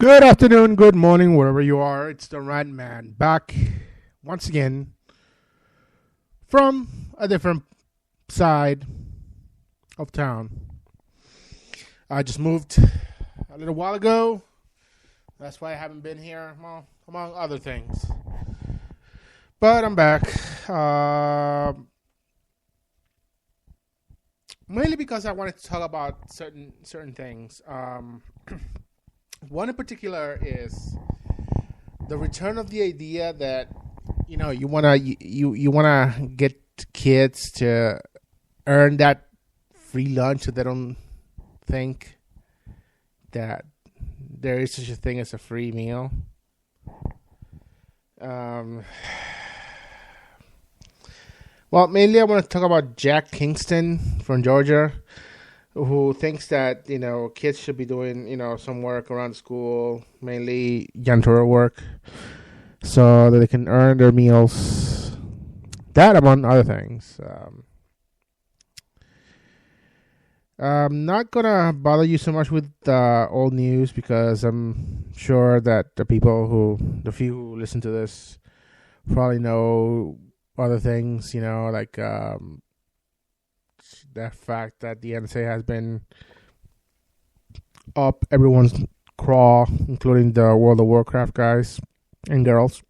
Good afternoon, good morning, wherever you are. It's the Rat Man back once again from a different side of town. I just moved a little while ago. That's why I haven't been here, well, among other things. But I'm back. Mainly because I wanted to talk about certain things. One in particular is the return of the idea that you wanna get kids to earn that free lunch so they don't think that there is such a thing as a free meal. Well, mainly I want to talk about Jack Kingston from Georgia, who thinks that kids should be doing some work around school, mainly janitorial work, so that they can earn their meals. That among other things. I'm not gonna bother you so much with old news because I'm sure that the few who listen to this, probably know other things. Like the fact that the NSA has been up everyone's craw, including the World of Warcraft guys and girls.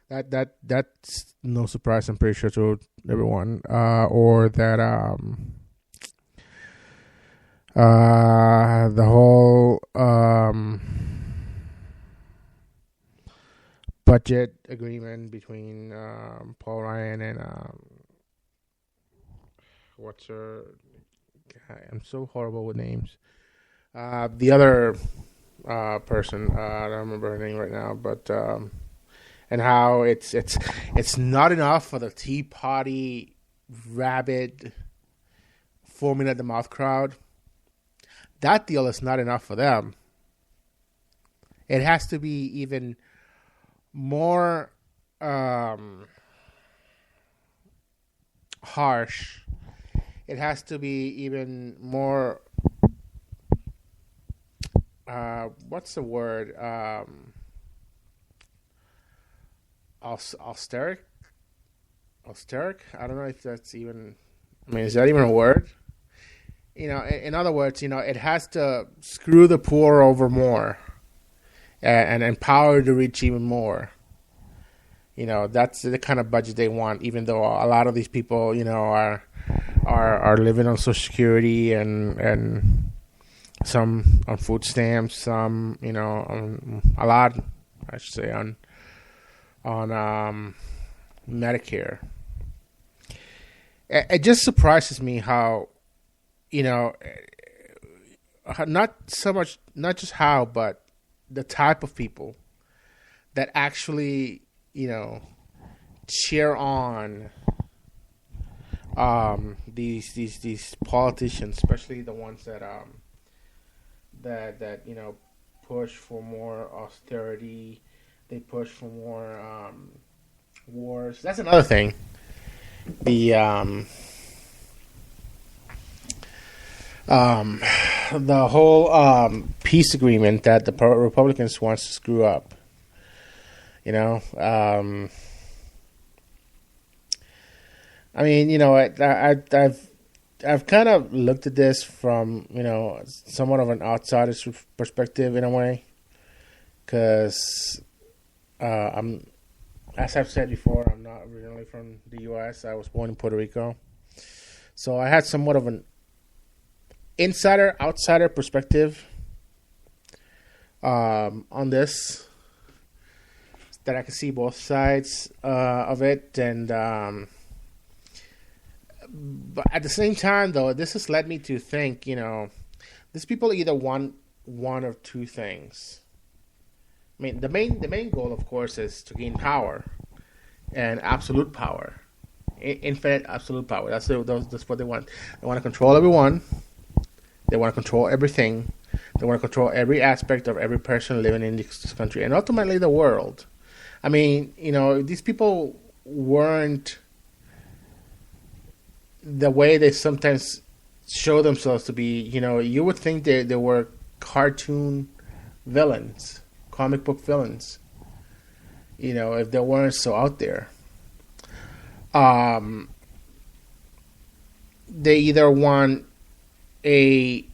That's no surprise, I'm pretty sure, to everyone. Or that the whole budget agreement between Paul Ryan and what's her? I'm so horrible with names. The other person, I don't remember her name right now, but and how it's not enough for the Tea Party rabid foaming at the mouth crowd. That deal is not enough for them. It has to be even more harsh. It has to be even more. What's the word? Austeric. I don't know if that's even. I mean, is that even a word? In other words, it has to screw the poor over more, and empower the rich even more. That's the kind of budget they want. Even though a lot of these people, are living on Social Security and some on food stamps, some on a lot, I should say, on Medicare. It just surprises me how not just how, but the type of people that actually cheer on these politicians, especially the ones that push for more austerity. They push for more wars. That's another thing. The whole peace agreement that the Republicans wants to screw up. I mean, I've kind of looked at this from somewhat of an outsider's perspective in a way, because as I've said before, I'm not originally from the U.S. I was born in Puerto Rico, so I had somewhat of an outsider perspective on this, that I can see both sides of it, and but at the same time, though, this has led me to think, these people either want one of two things. I mean, the main goal, of course, is to gain power, and absolute power, infinite absolute power. That's what they want. They want to control everyone. They want to control everything. They want to control every aspect of every person living in this country, and ultimately the world. I mean, these people weren't the way they sometimes show themselves to be. You would think they were cartoon villains, comic book villains. If they weren't so out there. They either want a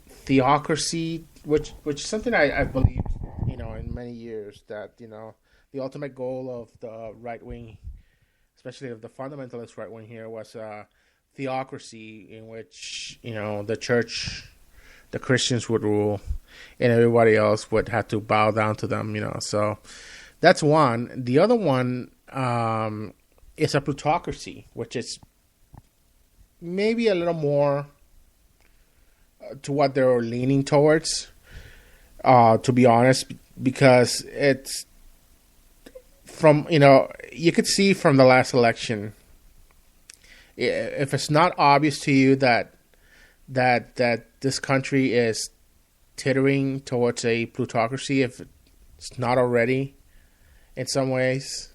theocracy, which is something I believed, in many years, that, the ultimate goal of the right wing, especially of the fundamentalist right wing here, was theocracy, in which, the church, the Christians would rule, and everybody else would have to bow down to them, So that's one. The other one is a plutocracy, which is maybe a little more to what they're leaning towards, to be honest, because it's from, you could see from the last election, if it's not obvious to you that this country is teetering towards a plutocracy, if it's not already in some ways.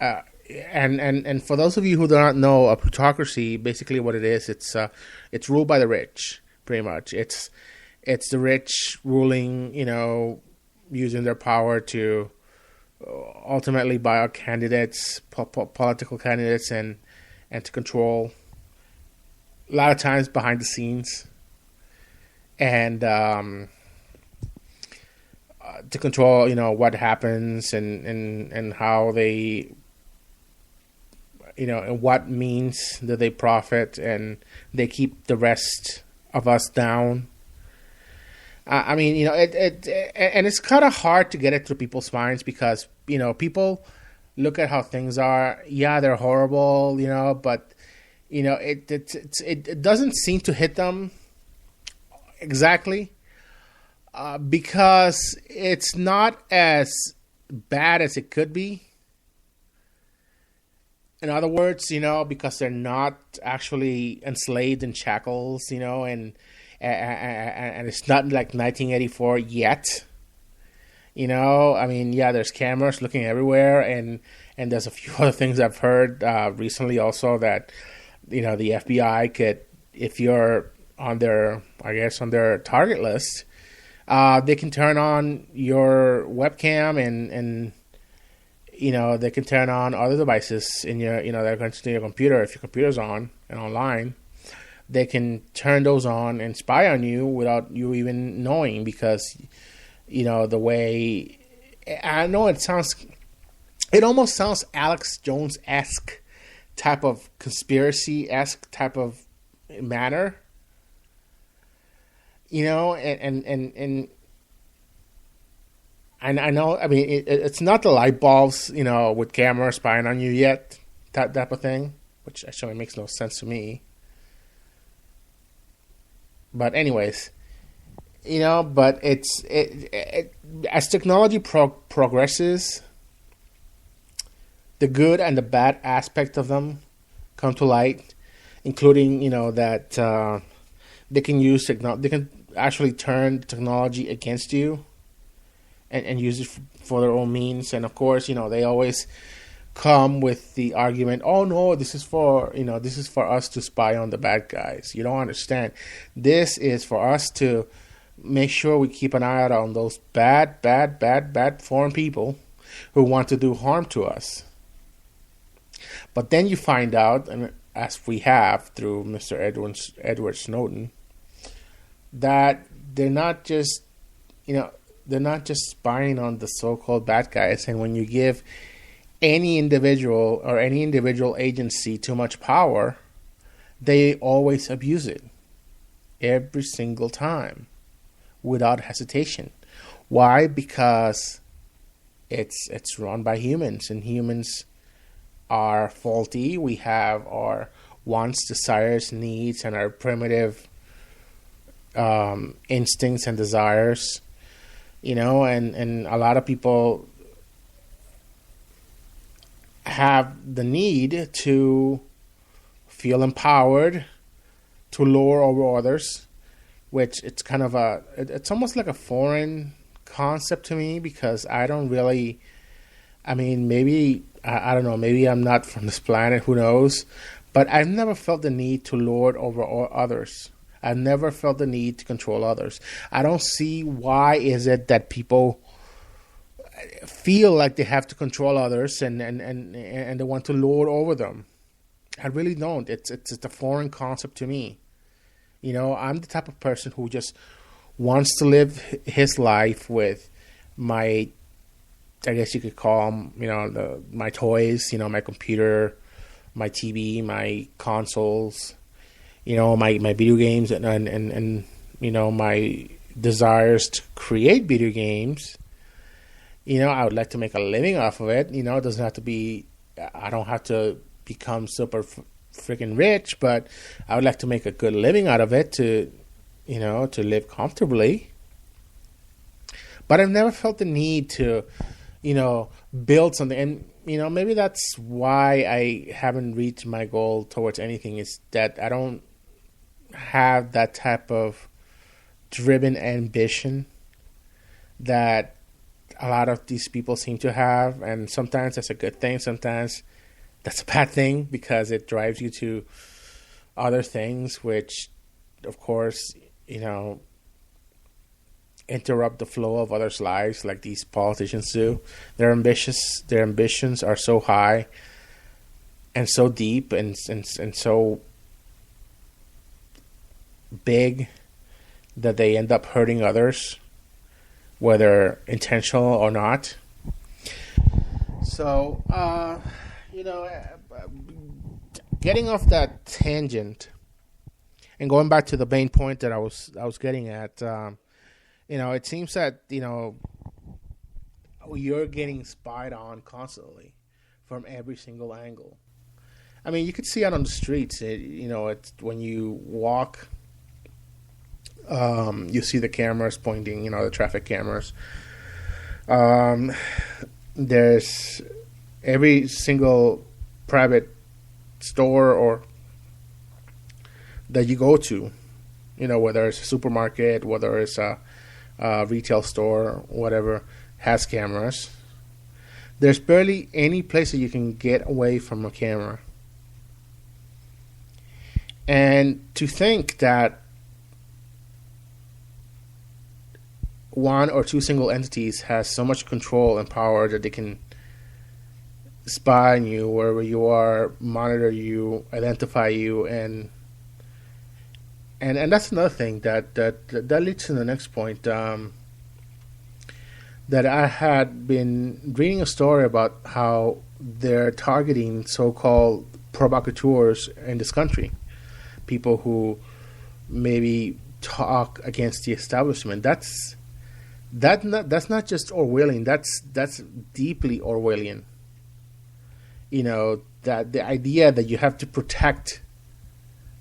And for those of you who do not know, a plutocracy, basically what it is, it's ruled by the rich, pretty much. It's the rich ruling, using their power to ultimately buy out candidates, political candidates, and to control, a lot of times behind the scenes, and to control, what happens and how they, and what means that they profit, and they keep the rest of us down. And it's kind of hard to get it through people's minds because, people look at how things are. Yeah, they're horrible, but, it doesn't seem to hit them exactly, because it's not as bad as it could be. In other words, because they're not actually enslaved in shackles, and it's not like 1984 yet. There's cameras looking everywhere, and there's a few other things I've heard recently also that, the FBI could, if you're on their target list, they can turn on your webcam and they can turn on other devices in your, they're going to your computer. If your computer's on and online, they can turn those on and spy on you without you even knowing, because, the way, I know it almost sounds Alex Jones-esque type of conspiracy-esque type of manner, and I know, it's not the light bulbs, with cameras spying on you yet, that type of thing, which actually makes no sense to me. But anyways, but as technology progresses, the good and the bad aspect of them come to light, including, that they can use they can actually turn technology against you and use it for their own means. And of course, they always come with the argument, oh no, this is for us to spy on the bad guys. You don't understand. This is for us to make sure we keep an eye out on those bad foreign people who want to do harm to us. But then you find out, and as we have through Mr. Edward Snowden, that they're not just spying on the so-called bad guys. And when you give any individual or any individual agency too much power, they always abuse it every single time without hesitation. Why? Because it's run by humans, and humans are faulty. We have our wants, desires, needs, and our primitive instincts and desires, and a lot of people have the need to feel empowered, to lord over others, which it's kind of it's almost like a foreign concept to me, because I don't really, maybe, I don't know, maybe I'm not from this planet, who knows, but I've never felt the need to lord over others. I've never felt the need to control others. I don't see why is it that people feel like they have to control others and they want to lord over them. I really don't. It's a foreign concept to me. You know, I'm the type of person who just wants to live his life with my, I guess you could call them, you know, my toys, you know, my computer, my TV, my consoles, you know, my video games and you know, my desires to create video games. You know, I would like to make a living off of it. You know, it doesn't have to be, I don't have to become super freaking rich, but I would like to make a good living out of it to, you know, to live comfortably. But I've never felt the need to, you know, build something. And, you know, maybe that's why I haven't reached my goal towards anything, is that I don't have that type of driven ambition that a lot of these people seem to have. And sometimes that's a good thing. Sometimes that's a bad thing, because it drives you to other things, which, of course, you know, interrupt the flow of others' lives, like these politicians do. Their ambitions are so high and so deep and so big that they end up hurting others, whether intentional or not. So, you know, getting off that tangent and going back to the main point that I was getting at, you know, it seems that, you know, you're getting spied on constantly from every single angle. I mean, you could see it on the streets. You know, it's when you walk, you see the cameras pointing, you know, the traffic cameras. There's every single private store or that you go to, you know, whether it's a supermarket, whether it's a retail store, whatever, has cameras. There's barely any place that you can get away from a camera. And to think that one or two single entities has so much control and power that they can spy on you wherever you are, monitor you, identify you, and that's another thing that leads to the next point. That I had been reading a story about how they're targeting so-called provocateurs in this country, people who maybe talk against the establishment. That's not just Orwellian. That's deeply Orwellian. You know, that the idea that you have to protect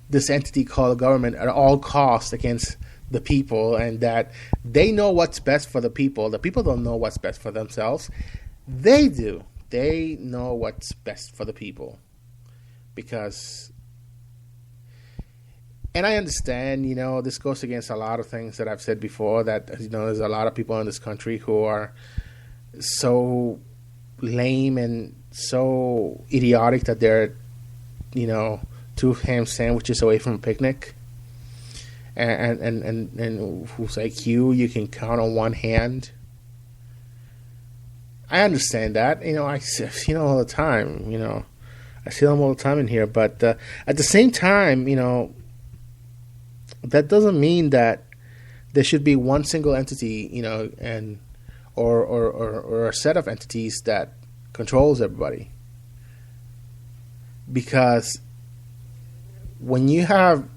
this entity called government at all costs against the people, and that they know what's best for the people. The people don't know what's best for themselves. They do. They know what's best for the people. Because, and I understand, you know, this goes against a lot of things that I've said before, that, you know, there's a lot of people in this country who are so lame and so idiotic that they're, you know, two ham sandwiches away from a picnic, and whose IQ you can count on one hand. I understand that. You know, I see them all the time. You know, I see them all the time in here. But at the same time, you know, that doesn't mean that there should be one single entity, you know, and or a set of entities that controls everybody. Because when you have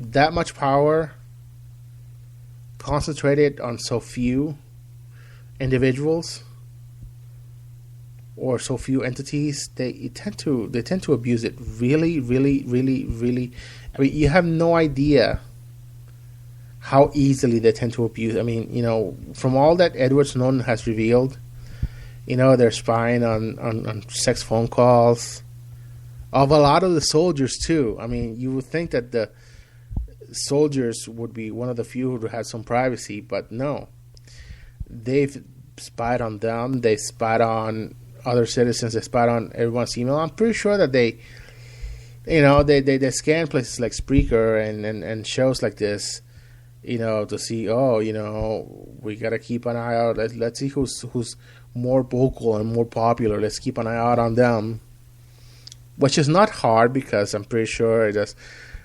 that much power concentrated on so few individuals or so few entities, they tend to abuse it really, really, really, really. I mean, you have no idea how easily they tend to abuse. I mean, you know, from all that Edward Snowden has revealed, you know, they're spying on sex phone calls of a lot of the soldiers too. I mean, you would think that the soldiers would be one of the few who had some privacy, but no. They've spied on them. They spied on other citizens. They spied on everyone's email. I'm pretty sure that they They scan places like Spreaker and shows like this, to see, we gotta keep an eye out. Let's see who's more vocal and more popular. Let's keep an eye out on them, which is not hard because I'm pretty sure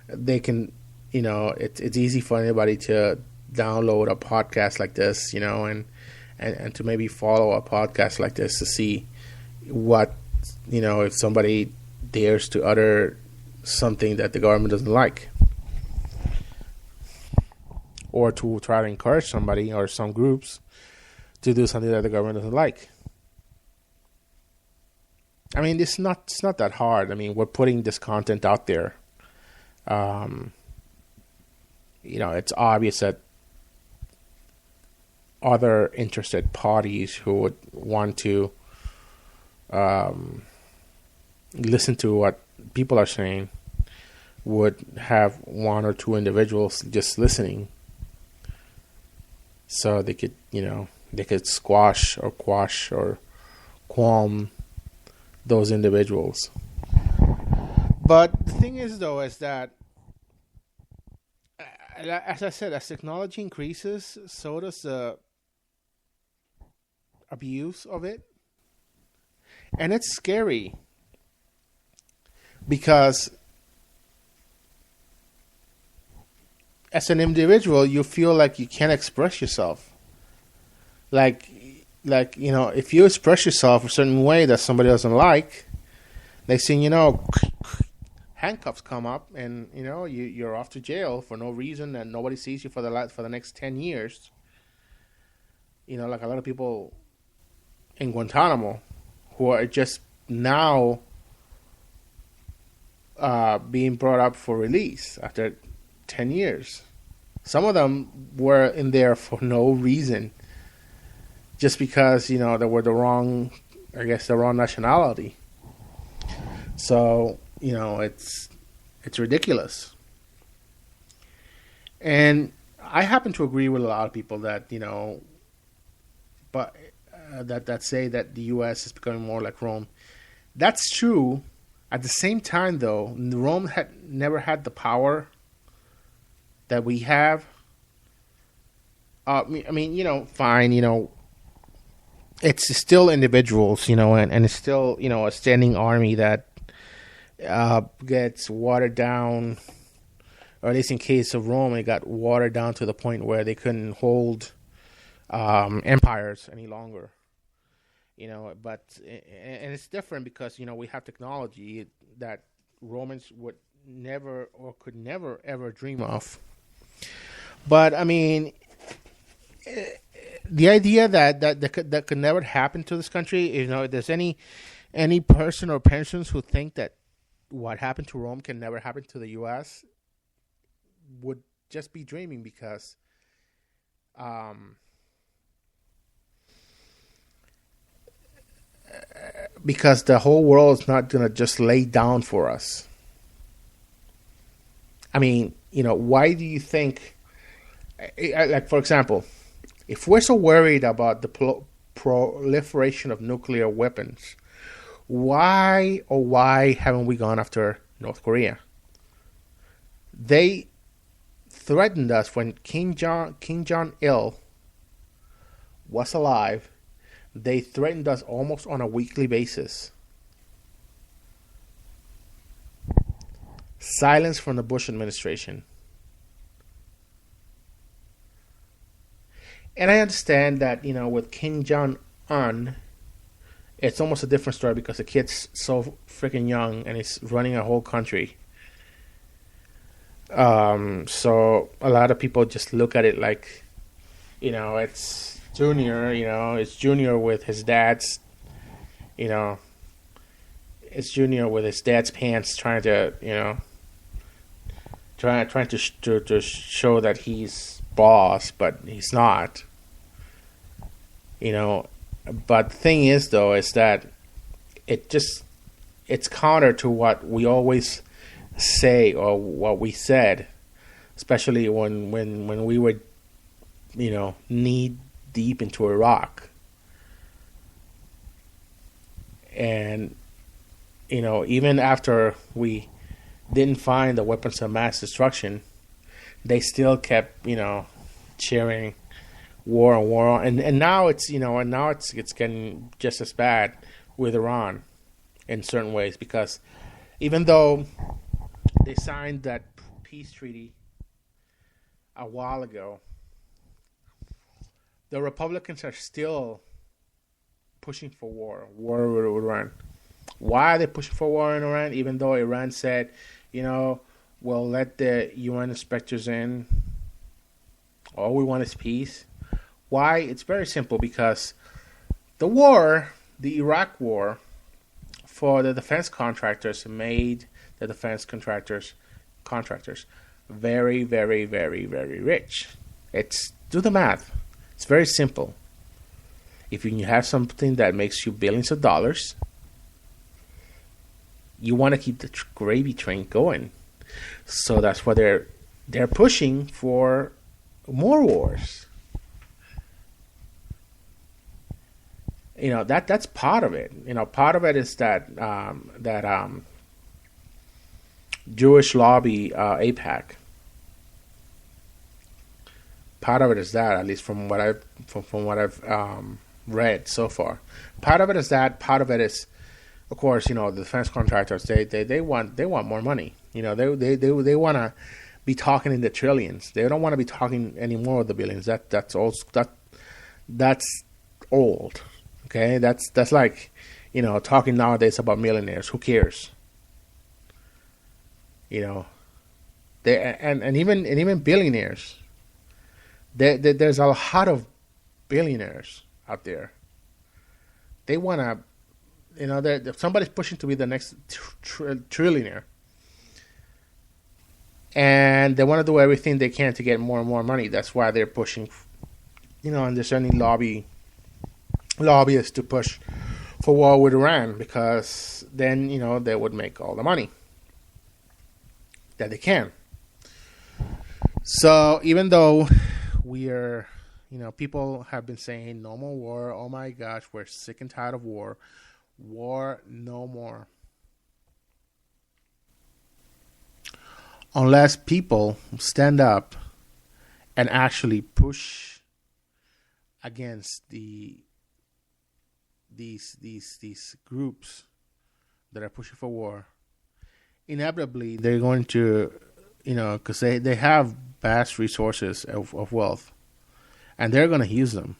they can, it's easy for anybody to download a podcast like this, and to maybe follow a podcast like this to see what, if somebody dares to utter something that the government doesn't like, or to try to encourage somebody or some groups to do something that the government doesn't like. I mean, it's not that hard. I mean, we're putting this content out there. It's obvious that other interested parties who would want to listen to what people are saying would have one or two individuals just listening, so they could squash or quash or qualm those individuals. But the thing is, though, is that, as I said, as technology increases, so does the abuse of it. And it's scary because as an individual, you feel like you can't express yourself. Like, if you express yourself a certain way that somebody doesn't like, next thing you know, handcuffs come up, and you're off to jail for no reason, and nobody sees you for the next 10 years. Like a lot of people in Guantanamo who are just now being brought up for release after 10 years. Some of them were in there for no reason, just because, they were the wrong nationality. So, it's ridiculous. And I happen to agree with a lot of people that, that say that the U.S. is becoming more like Rome. That's true. At the same time, though, Rome had never had the power that we have. Fine, it's still individuals, and it's still, a standing army that gets watered down, or at least in case of Rome, it got watered down to the point where they couldn't hold empires any longer. But and it's different because we have technology that Romans would never or could never ever dream of. But I mean, the idea that could never happen to this country, if there's any person or persons who think that what happened to Rome can never happen to the U.S., would just be dreaming, because the whole world is not going to just lay down for us. I mean, why do you think, like, for example, if we're so worried about the proliferation of nuclear weapons, why haven't we gone after North Korea? They threatened us when Kim Jong-il was alive. They threatened us almost on a weekly basis. Silence from the Bush administration. And I understand that, with Kim Jong-un, it's almost a different story because the kid's so freaking young and he's running a whole country. So a lot of people just look at it like, it's Junior, it's Junior with his dad's, it's Junior with his dad's pants trying to, trying to show that he's boss, but he's not. But the thing is, though, is that it's counter to what we always say or what we said, especially when we were, knee deep into Iraq. And, even after we didn't find the weapons of mass destruction, they still kept, cheering war and war, and now it's it's getting just as bad with Iran in certain ways, because even though they signed that peace treaty a while ago, the Republicans are still pushing for war with Iran. Why are they pushing for war in Iran? Even though Iran said, we'll let the UN inspectors in. All we want is peace. Why? It's very simple, because the Iraq war, for the defense contractors, made the defense contractors very, very, very, very rich. Do the math. It's very simple. If you have something that makes you billions of dollars, you want to keep the gravy train going. So that's why they're pushing for more wars. That's part of it. Part of it is that Jewish lobby, AIPAC. Part of it is that, at least from what I've read so far. Part of it is that. Part of it is, of course, the defense contractors. They want more money. They want to be talking in the trillions. They don't want to be talking anymore of the billions. That's old. Okay, that's like, talking nowadays about millionaires. Who cares? They and even billionaires. There's a lot of billionaires out there. They want to, somebody's pushing to be the next trillionaire. And they want to do everything they can to get more and more money. That's why they're pushing, and there's any lobbyists to push for war with Iran, because then, they would make all the money that they can. So even though we are, people have been saying no more war, oh my gosh, we're sick and tired of war, no more. Unless people stand up and actually push against these groups that are pushing for war, inevitably they're going to, because they have vast resources of wealth, and they're going to use them,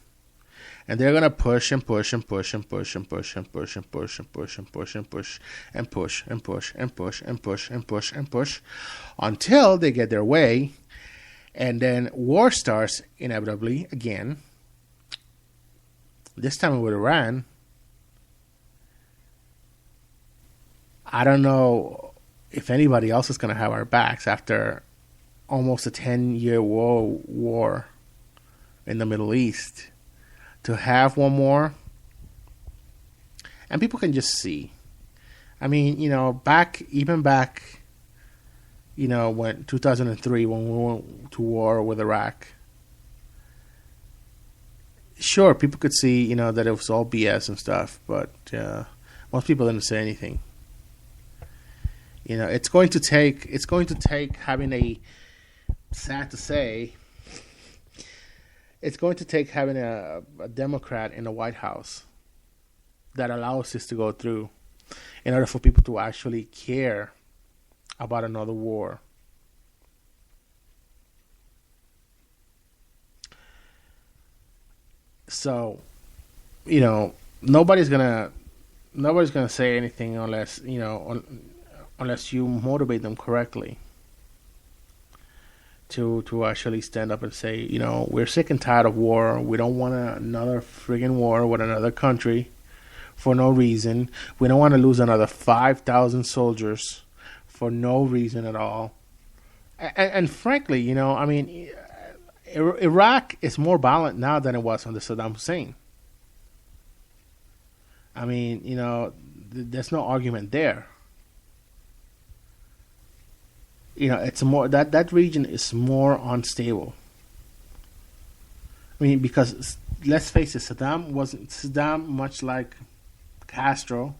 and they're going to push and push and push and push and push and push and push and push and push and push and push and push and push and push and push and push until they get their way, and then war starts inevitably again. This time with Iran. I don't know if anybody else is going to have our backs after almost a 10-year war in the Middle East. To have one more, and people can just see. I mean, back, when 2003, when we went to war with Iraq. Sure, people could see, that it was all BS and stuff, but most people didn't say anything. It's going to take having a, sad to say, it's going to take having a Democrat in the White House that allows this to go through in order for people to actually care about another war. So, nobody's gonna say anything unless unless you motivate them correctly to actually stand up and say, we're sick and tired of war. We don't want another friggin' war with another country for no reason. We don't want to lose another 5,000 soldiers for no reason at all. And frankly, Iraq is more violent now than it was under Saddam Hussein. There's no argument there. It's more that region is more unstable. Because let's face it, Saddam, much like Castro,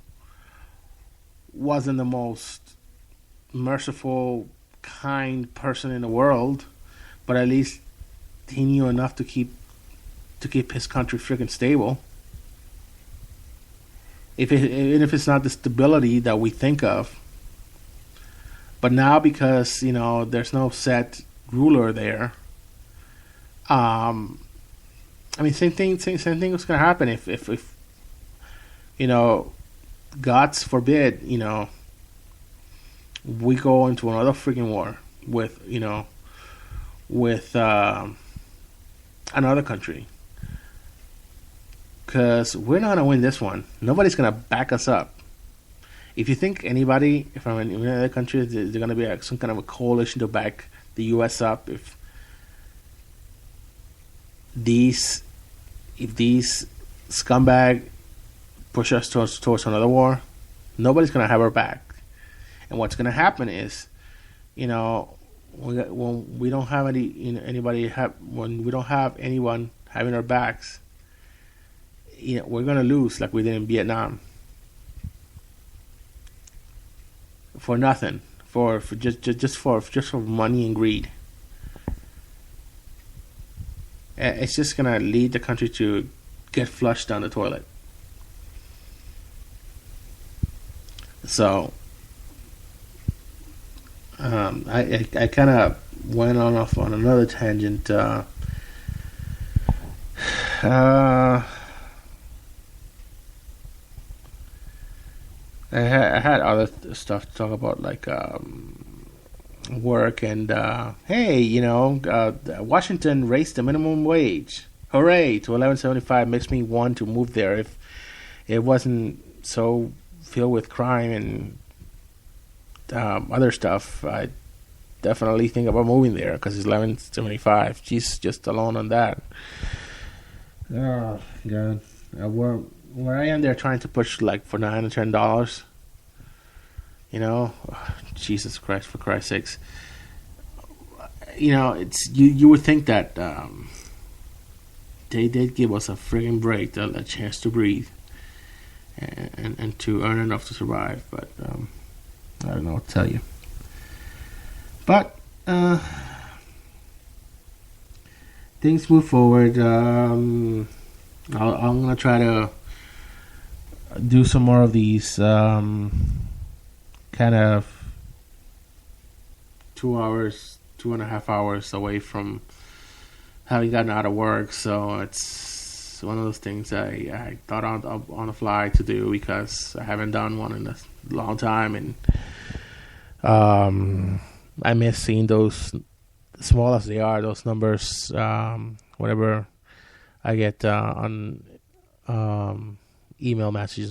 wasn't the most merciful, kind person in the world, but at least he knew enough to keep his country freaking stable. Even if it's not the stability that we think of, but now because there's no set ruler there. I mean, same thing was gonna happen if God's forbid, we go into another freaking war with another country. Because we're not going to win this one. Nobody's going to back us up. If you think anybody from another country, they're going to be some kind of a coalition to back the U.S. up, if these scumbag push us towards another war, nobody's going to have our back. And what's going to happen is, when we don't have when we don't have anyone having our backs, we're going to lose like we did in Vietnam. For nothing. For just for money and greed. It's just going to lead the country to get flushed down the toilet. So I kind of went off on another tangent. I had other stuff to talk about, like work and hey, Washington raised the minimum wage. Hooray to $11.75 makes me want to move there. If it wasn't so filled with crime and other stuff, I definitely think about moving there because it's $11.75. Jeez, just alone on that. Oh God, where I am, they're trying to push like for $910. Jesus Christ, for Christ's sakes. It's you would think that they did give us a friggin' break, a chance to breathe, and to earn enough to survive. But I don't know what to tell you. But things move forward. I'm gonna try to do some more of these kind of 2.5 hours away from having gotten out of work. So it's one of those things I thought on the fly to do because I haven't done one in a long time, and I miss seeing those, small as they are, those numbers. Whenever I get on email messages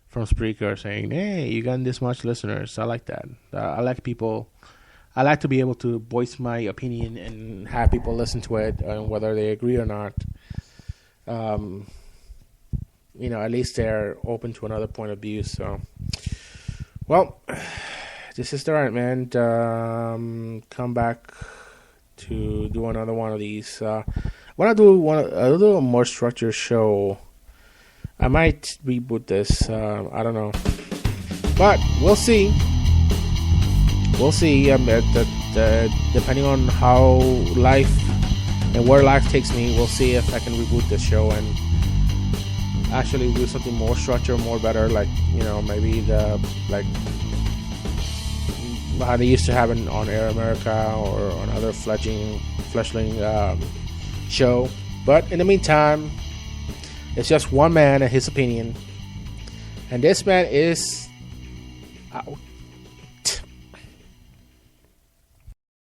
from Spreaker saying, "Hey, you got this much listeners." I like that. I like people. I like to be able to voice my opinion and have people listen to it, whether they agree or not. At least they're open to another point of view. So, well, this is the right, man. Come back to do another one of these. I want to do a little more structured show. I might reboot this. I don't know, but we'll see. We'll see. Depending on how life and where life takes me, we'll see if I can reboot this show and actually do something more structured, more better. Like maybe how they used to have it on Air America or on other fledgling show. But in the meantime, it's just one man and his opinion, and this man is